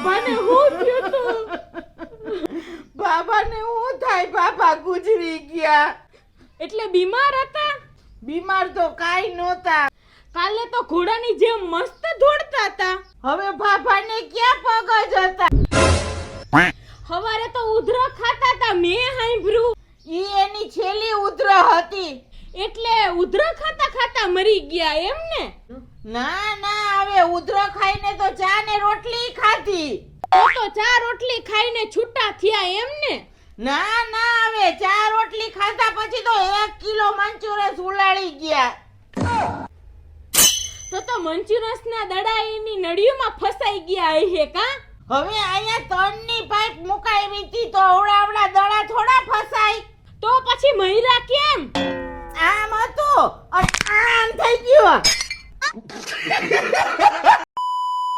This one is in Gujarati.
બાબાને હું થયું તું? બાબાને હું થાય? બાબા ગુજરી ગયા. એટલે બીમાર હતા? બીમાર તો કાઈ નહોતા. કાલે તો ઘોડાની જેમ મસ્ત દોડતા હતા. હવે બાબાને ક્યાં પગ જ હતા? હવારે તો ઉધરા ખાતા હતા, મેં સાંભળ્યું. ઈ એની છેલ્લી ઉધર હતી. એટલે ઉધરા ખાતા ખાતા મરી ગયા એમ ને? ના ના, હવે ઉધર ખાઈને તો ચા ને રોટલી ખાધી. તો ચા રોટલી ખાઈને છૂટા થયા એમ ને? ના ના, હવે ચા રોટલી ખાધા પછી તો 1 કિલો મંચુરસ ઉલાળી ગયા. તો મંચુરસના દડા એની નળીઓમાં ફસાઈ ગયા હે કા? હવે અહીંયા તણની પાઇપ મુકાવી હતી તો આવડા દડા થોડા ફસાય. તો પછી મહિરા કેમ? આમ હતું અને આમ થઈ ગયું.